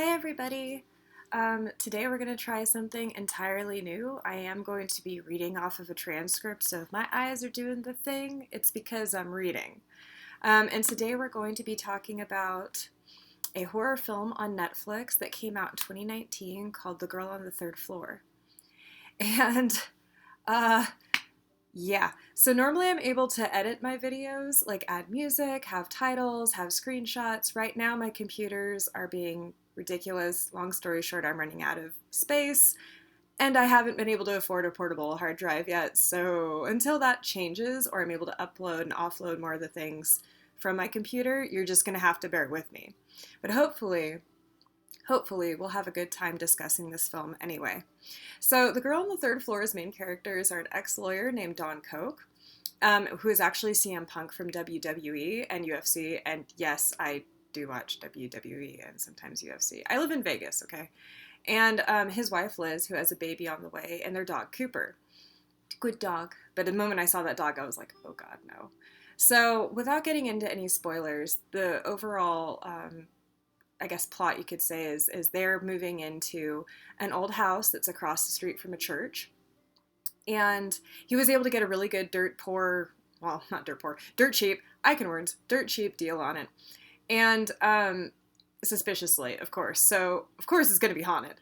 Hi everybody! Today we're going to try something entirely new. I am going to be reading off of a transcript, so if my eyes are doing the thing, it's because I'm reading. And today we're going to be talking about a horror film on Netflix that came out in 2019 called The Girl on the Third Floor. And, uh, yeah, so normally I'm able to edit my videos, like add music, have titles, have screenshots. Right now my computers are being ridiculous. Long story short, I'm running out of space and I haven't been able to afford a portable hard drive yet. So until that changes or I'm able to upload and offload more of the things from my computer, you're just going to have to bear with me. But hopefully we'll have a good time discussing this film anyway. So The Girl on the Third Floor's main characters are an ex-lawyer named Dawn Koch, who is actually CM Punk from WWE and UFC, and yes, I do watch WWE and sometimes UFC. I live in Vegas, okay? And his wife Liz, who has a baby on the way, and their dog Cooper. Good dog. But the moment I saw that dog, I was like, oh god, no. So without getting into any spoilers, the overall I guess plot you could say is they're moving into an old house that's across the street from a church, and he was able to get a really good dirt cheap, I can words, dirt cheap deal on it, and suspiciously, of course. So of course it's going to be haunted,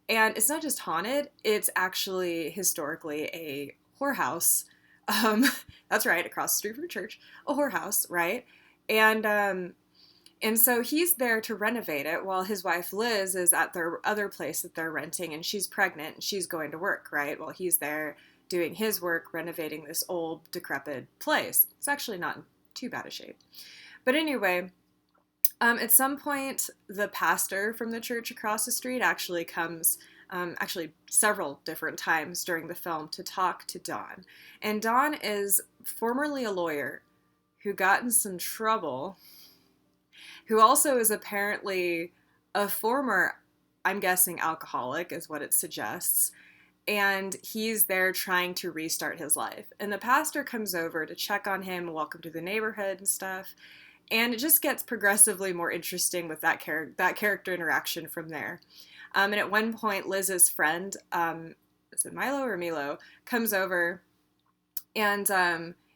and it's not just haunted; it's actually historically a whorehouse. Um, that's right, across the street from a church, a whorehouse, right? And so he's there to renovate it while his wife Liz is at their other place that they're renting, and she's pregnant and she's going to work, right? While he's there doing his work renovating this old decrepit place. It's actually not in too bad a shape. But anyway, at some point, the pastor from the church across the street actually comes, actually several different times during the film, to talk to Dawn. And Dawn is formerly a lawyer who got in some trouble, who also is apparently a former, I'm guessing, alcoholic, is what it suggests. And he's there trying to restart his life. And the pastor comes over to check on him, welcome to the neighborhood and stuff. And it just gets progressively more interesting with that character interaction from there. And at one point, Liz's friend, is it Milo or Milo, comes over and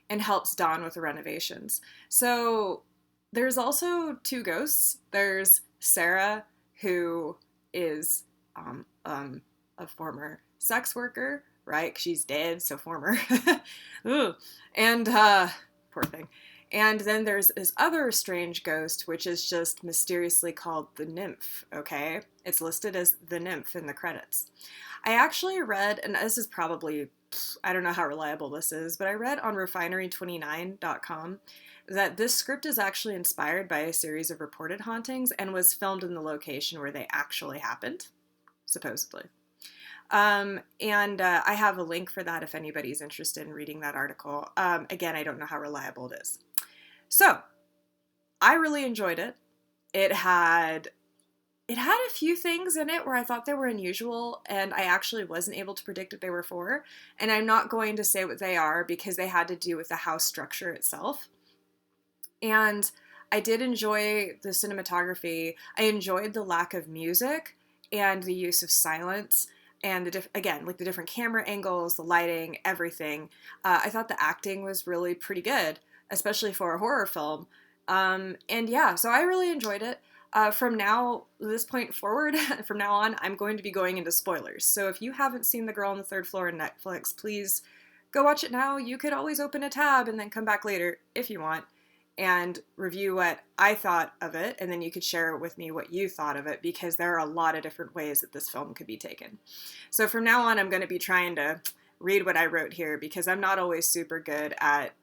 helps Dawn with the renovations. So there's also two ghosts. There's Sarah, who is a former sex worker, right? 'Cause she's dead, so former. Ooh. And poor thing. And then there's this other strange ghost, which is just mysteriously called the nymph, okay? It's listed as the nymph in the credits. I actually read, and this is probably, I don't know how reliable this is, but I read on refinery29.com that this script is actually inspired by a series of reported hauntings and was filmed in the location where they actually happened, supposedly. I have a link for that if anybody's interested in reading that article. Again, I don't know how reliable it is. So, I really enjoyed it. It had a few things in it where I thought they were unusual, and I actually wasn't able to predict what they were for. And I'm not going to say what they are because they had to do with the house structure itself. And I did enjoy the cinematography. I enjoyed the lack of music and the use of silence and the different camera angles, the lighting, everything. I thought the acting was really pretty good, especially for a horror film. And yeah, so I really enjoyed it. From this point forward, from now on, I'm going to be going into spoilers. So if you haven't seen The Girl on the Third Floor on Netflix, please go watch it now. You could always open a tab and then come back later if you want and review what I thought of it, and then you could share with me what you thought of it, because there are a lot of different ways that this film could be taken. So from now on, I'm going to be trying to read what I wrote here, because I'm not always super good at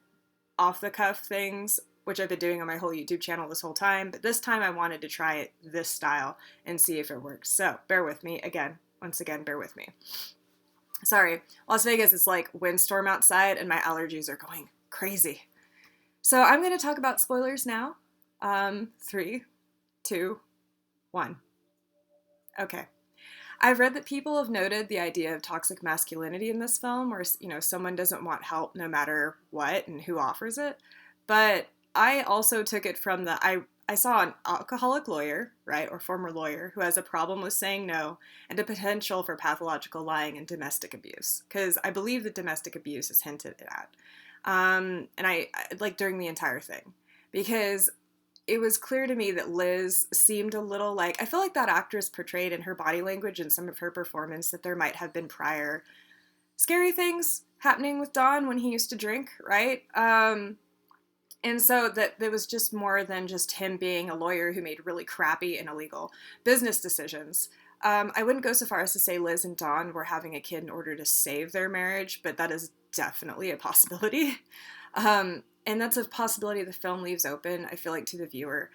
off-the-cuff things, which I've been doing on my whole YouTube channel this whole time, but this time I wanted to try it this style and see if it works. So bear with me. Once again, bear with me. Sorry, Las Vegas is like windstorm outside and my allergies are going crazy. So I'm going to talk about spoilers now. 3, 2, 1. Okay. I've read that people have noted the idea of toxic masculinity in this film, where, someone doesn't want help no matter what and who offers it. But I also took it from I saw an alcoholic lawyer, right, or former lawyer, who has a problem with saying no and a potential for pathological lying and domestic abuse, because I believe that domestic abuse is hinted at. And I like during the entire thing, because it was clear to me that Liz seemed a little like, I feel like that actress portrayed in her body language and some of her performance that there might have been prior scary things happening with Don when he used to drink, right? And so that there was just more than just him being a lawyer who made really crappy and illegal business decisions. I wouldn't go so far as to say Liz and Don were having a kid in order to save their marriage, but that is definitely a possibility. And that's a possibility the film leaves open, I feel like, to the viewer.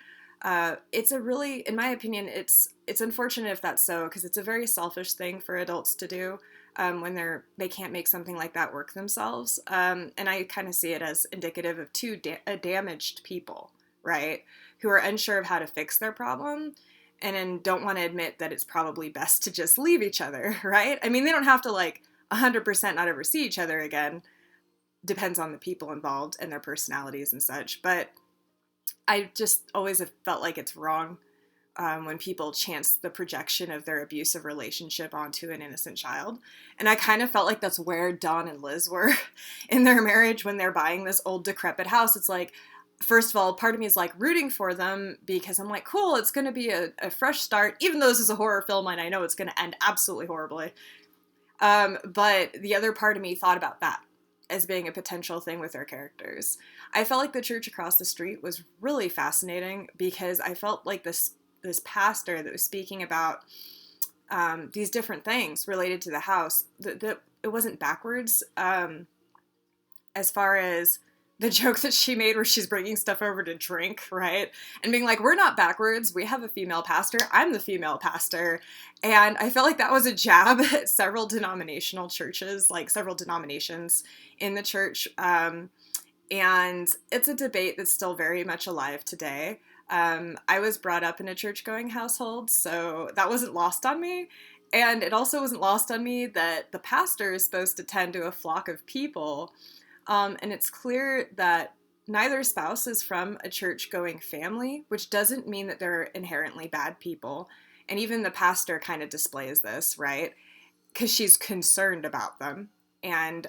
It's a really, in my opinion, it's unfortunate if that's so, because it's a very selfish thing for adults to do when they can't make something like that work themselves. And I kind of see it as indicative of two damaged people, right, who are unsure of how to fix their problem and then don't want to admit that it's probably best to just leave each other, right? I mean, they don't have to 100% not ever see each other again. Depends on the people involved and their personalities and such. But I just always have felt like it's wrong when people chance the projection of their abusive relationship onto an innocent child. And I kind of felt like that's where Don and Liz were in their marriage when they're buying this old decrepit house. It's like, first of all, part of me is rooting for them because I'm like, cool, it's going to be a fresh start, even though this is a horror film and I know it's going to end absolutely horribly. But the other part of me thought about that as being a potential thing with their characters. I felt like the church across the street was really fascinating because I felt like this pastor that was speaking about these different things related to the house, that it wasn't backwards as far as the joke that she made where she's bringing stuff over to drink, right? And being like, we're not backwards. We have a female pastor. I'm the female pastor. And I felt like that was a jab at several denominational churches, several denominations in the church. And it's a debate that's still very much alive today. I was brought up in a church-going household, so that wasn't lost on me. And it also wasn't lost on me that the pastor is supposed to tend to a flock of people. And it's clear that neither spouse is from a church-going family, which doesn't mean that they're inherently bad people. And even the pastor kind of displays this, right? Because she's concerned about them. And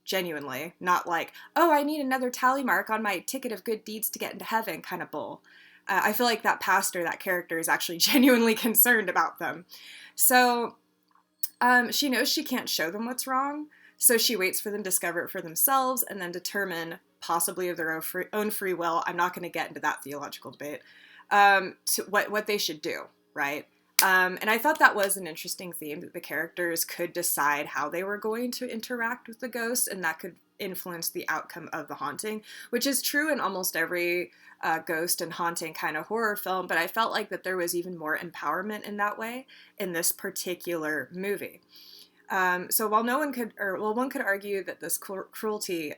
genuinely, not like, oh, I need another tally mark on my ticket of good deeds to get into heaven kind of bull. I feel like that pastor, that character, is actually genuinely concerned about them. So she knows she can't show them what's wrong. So she waits for them to discover it for themselves and then determine, possibly of their own free will, I'm not going to get into that theological debate, to what they should do, right? And I thought that was an interesting theme, that the characters could decide how they were going to interact with the ghost, and that could influence the outcome of the haunting, which is true in almost every ghost and haunting kind of horror film, but I felt like that there was even more empowerment in that way in this particular movie. So while one could argue that this cruelty,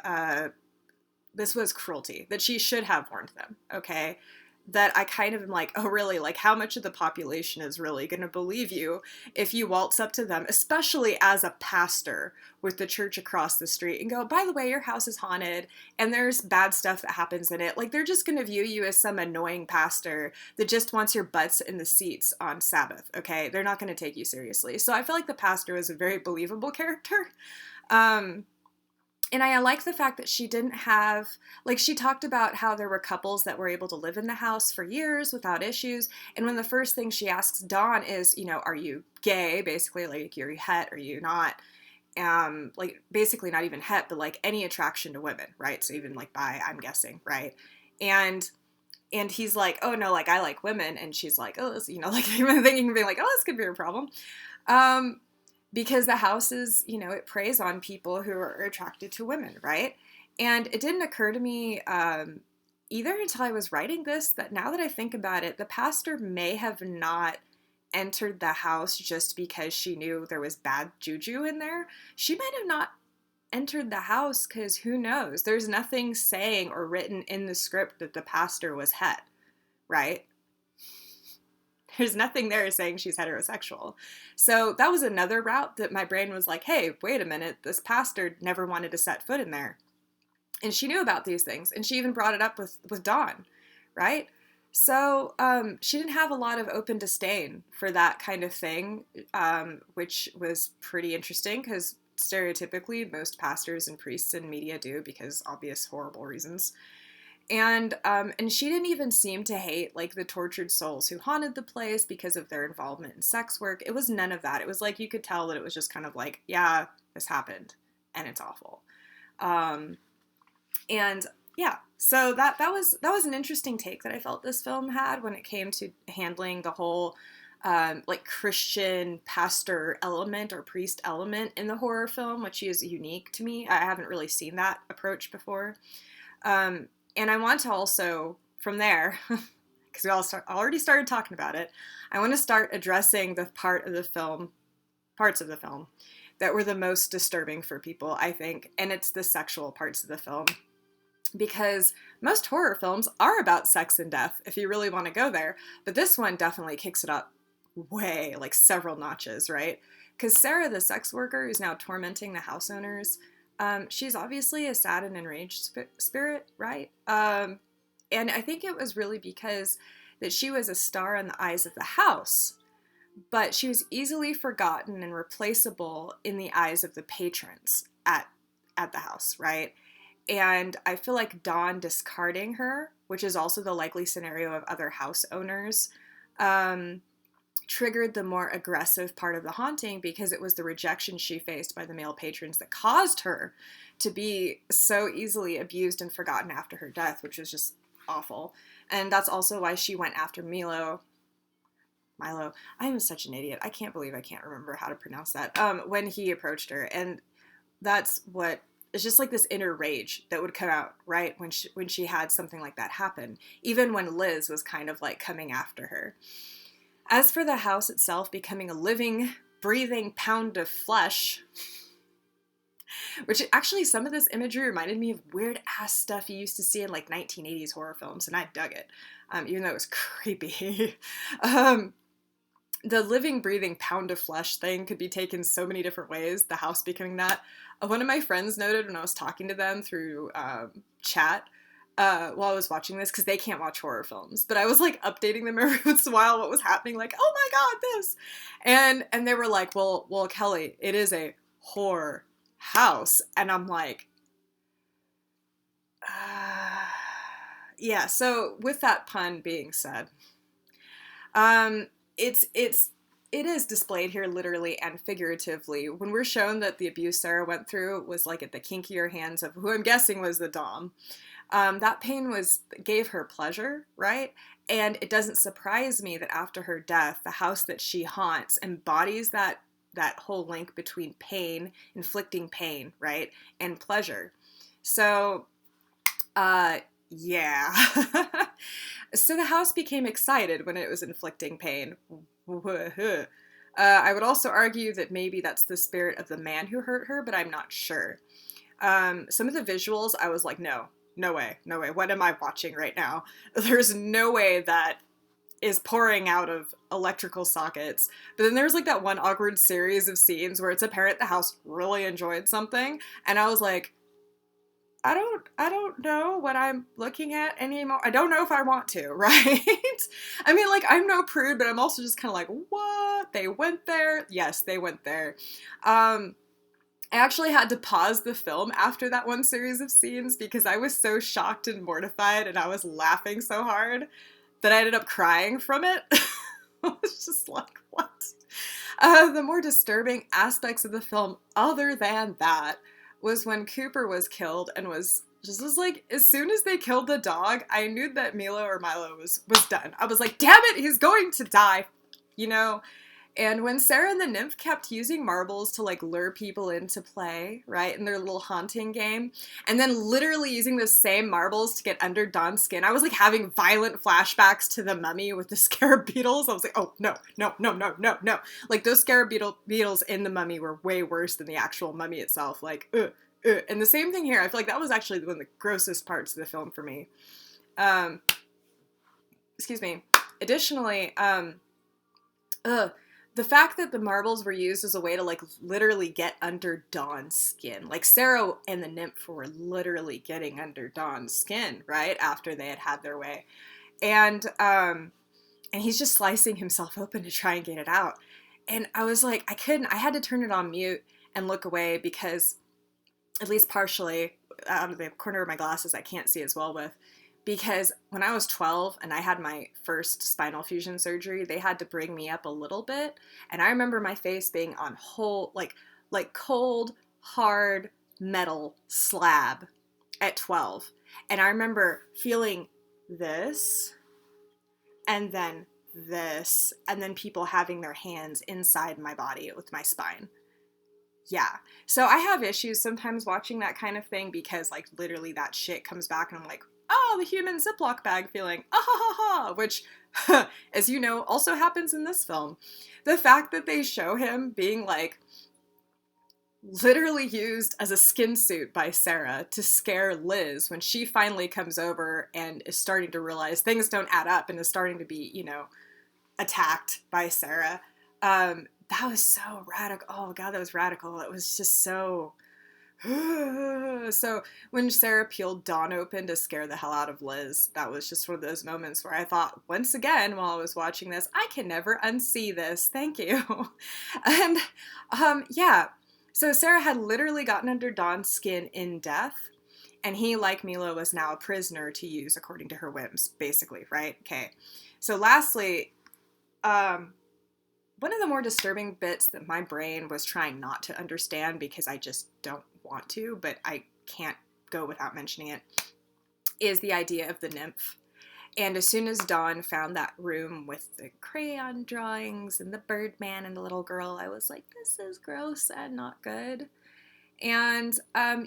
this was cruelty, that she should have warned them, okay? That I kind of am like, oh really, how much of the population is really going to believe you if you waltz up to them, especially as a pastor with the church across the street, and go, by the way, your house is haunted and there's bad stuff that happens in it. They're just going to view you as some annoying pastor that just wants your butts in the seats on Sabbath, okay? They're not going to take you seriously. So I feel like the pastor was a very believable character. And I like the fact that she didn't have, she talked about how there were couples that were able to live in the house for years without issues. And when the first thing she asks Dawn is, are you gay? Basically, are you het? Are you not? Basically not even het, but any attraction to women, right? So even bi, I'm guessing, right? And he's like, oh no, I like women. And she's like, oh, this, even thinking, being like, oh, this could be a problem. Because the house is, it preys on people who are attracted to women, right? And it didn't occur to me either until I was writing this that now that I think about it, the pastor may have not entered the house just because she knew there was bad juju in there. She might have not entered the house because who knows? There's nothing saying or written in the script that the pastor was het, right? There's nothing there saying she's heterosexual. So that was another route that my brain was like, hey, wait a minute, this pastor never wanted to set foot in there. And she knew about these things, and she even brought it up with Dawn, right? So she didn't have a lot of open disdain for that kind of thing, which was pretty interesting because stereotypically most pastors and priests in media do because obvious horrible reasons. And she didn't even seem to hate like the tortured souls who haunted the place because of their involvement in sex work. It was none of that. It was like you could tell that it was just kind of like, yeah, this happened and it's awful. Um, and yeah, so that was an interesting take that I felt this film had when it came to handling the whole like Christian pastor element or priest element in the horror film, which is unique to me. I haven't really seen that approach before. And I want to also, from there, because we already started talking about it, I want to start addressing the parts of the film that were the most disturbing for people, I think, and it's the sexual parts of the film. Because most horror films are about sex and death, if you really want to go there, but this one definitely kicks it up way, like several notches, right? Because Sarah, the sex worker who's now tormenting the house owners, she's obviously a sad and enraged spirit, right? And I think it was really because that she was a star in the eyes of the house, but she was easily forgotten and replaceable in the eyes of the patrons at the house, right? And I feel like Dawn discarding her, which is also the likely scenario of other house owners, triggered the more aggressive part of the haunting because it was the rejection she faced by the male patrons that caused her to be so easily abused and forgotten after her death, which was just awful. And that's also why she went after Milo. I am such an idiot. I can't believe I can't remember how to pronounce that. When he approached her. And that's what, it's just like this inner rage that would come out, right? When she had something like that happen. Even when Liz was kind of like coming after her. As for the house itself becoming a living, breathing pound of flesh, which actually some of this imagery reminded me of weird ass stuff you used to see in like 1980s horror films, and I dug it, even though it was creepy. The living, breathing pound of flesh thing could be taken so many different ways, the house becoming that. One of my friends noted when I was talking to them through chat, while I was watching this, because they can't watch horror films, but I was like updating them every once in a while what was happening, like, oh my god, this, and they were like, well, Kelly, it is a horror house, and I'm like, yeah. So with that pun being said, it is displayed here literally and figuratively when we're shown that the abuse Sarah went through was like at the kinkier hands of who I'm guessing was the dom. That pain gave her pleasure, right? And it doesn't surprise me that after her death, the house that she haunts embodies that whole link between pain, inflicting pain, right, and pleasure. So, yeah. So the house became excited when it was inflicting pain. I would also argue that maybe that's the spirit of the man who hurt her, but I'm not sure. Some of the visuals, I was like, no way. What am I watching right now? There's no way that is pouring out of electrical sockets. But then there's like that one awkward series of scenes where it's apparent the house really enjoyed something, and I was like, I don't know what I'm looking at anymore. I don't know if I want to, right? I mean, like, I'm no prude, but I'm also just kind of like, what? They went there? Yes, they went there. I actually had to pause the film after that one series of scenes because I was so shocked and mortified and I was laughing so hard that I ended up crying from it. I was just like, what? The more disturbing aspects of the film, other than that, was when Cooper was killed and was like, as soon as they killed the dog, I knew that Milo was done. I was like, damn it, he's going to die, you know? And when Sarah and the nymph kept using marbles to like lure people into play, right, in their little haunting game, and then literally using those same marbles to get under Dawn's skin, I was like having violent flashbacks to the Mummy with the scarab beetles. I was like, oh, no. Like those scarab beetles in the Mummy were way worse than the actual mummy itself. Like, And the same thing here. I feel like that was actually one of the grossest parts of the film for me. Excuse me. Additionally, the fact that the marbles were used as a way to, like, literally get under Dawn's skin. Like, Sarah and the nymph were literally getting under Dawn's skin, right? After they had their way. And he's just slicing himself open to try and get it out. And I was like, I had to turn it on mute and look away because, at least partially, out of the corner of my glasses, I can't see as well with, because when I was 12 and I had my first spinal fusion surgery, they had to bring me up a little bit. And I remember my face being on like cold, hard metal slab at 12. And I remember feeling this, and then this, and then people having their hands inside my body with my spine. Yeah. So I have issues sometimes watching that kind of thing because, like, literally that shit comes back and I'm like, oh, the human Ziploc bag feeling, ah ha ha ha, which, as you know, also happens in this film. The fact that they show him being, like, literally used as a skin suit by Sarah to scare Liz when she finally comes over and is starting to realize things don't add up and is starting to be, you know, attacked by Sarah. That was so radical. Oh God, that was radical. It was just so... So when Sarah peeled Dawn open to scare the hell out of Liz, that was just one of those moments where I thought, once again, while I was watching this, I can never unsee this. Thank you. And yeah, so Sarah had literally gotten under Dawn's skin in death, and he, like Mila, was now a prisoner to use according to her whims, basically, right? Okay. So lastly, one of the more disturbing bits that my brain was trying not to understand because I just don't want to, but I can't go without mentioning it, is the idea of the nymph. And as soon as Dawn found that room with the crayon drawings and the Birdman and the little girl, I was like, this is gross and not good. And,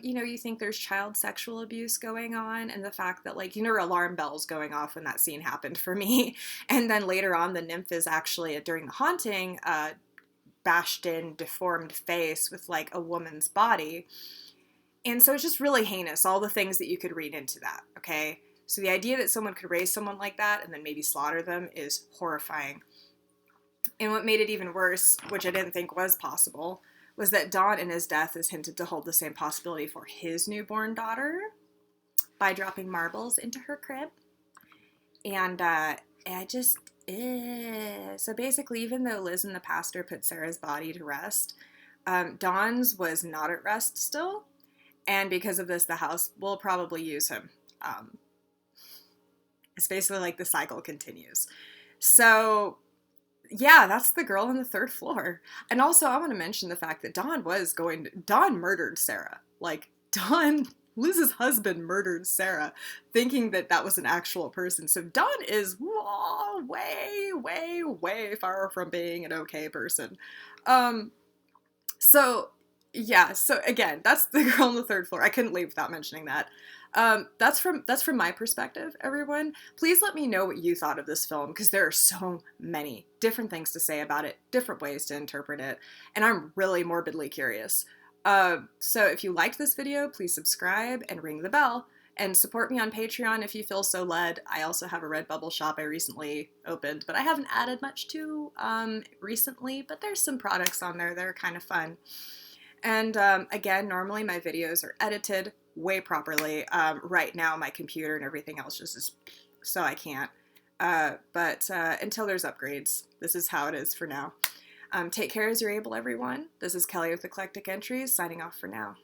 you know, you think there's child sexual abuse going on, and the fact that, like, you know, alarm bells going off when that scene happened for me. And then later on, the nymph is actually, during the haunting, bashed in, deformed face with, like, a woman's body. And so it's just really heinous, all the things that you could read into that, okay? So the idea that someone could raise someone like that and then maybe slaughter them is horrifying. And what made it even worse, which I didn't think was possible, was that Dawn in his death is hinted to hold the same possibility for his newborn daughter by dropping marbles into her crib. And I just, so basically, even though Liz and the pastor put Sarah's body to rest, Dawn's was not at rest still. And because of this, the house will probably use him. It's basically like the cycle continues. So yeah, that's the girl on the third floor. And also, I want to mention the fact that Dawn murdered Sarah. Like, Liz's husband murdered Sarah, thinking that that was an actual person. So Dawn is way, way, way far from being an okay person. So, yeah, so again, that's the girl on the third floor. I couldn't leave without mentioning that. That's from my perspective, everyone. Please let me know what you thought of this film, because there are so many different things to say about it, different ways to interpret it, and I'm really morbidly curious. So if you liked this video, please subscribe and ring the bell, and support me on Patreon if you feel so led. I also have a Redbubble shop I recently opened, but I haven't added much to recently, but there's some products on there that are kind of fun. And again, normally my videos are edited way properly. Right now my computer and everything else just is, so I can't. But until there's upgrades, this is how it is for now. Take care as you're able, everyone. This is Kelly with Eclectic Entries, signing off for now.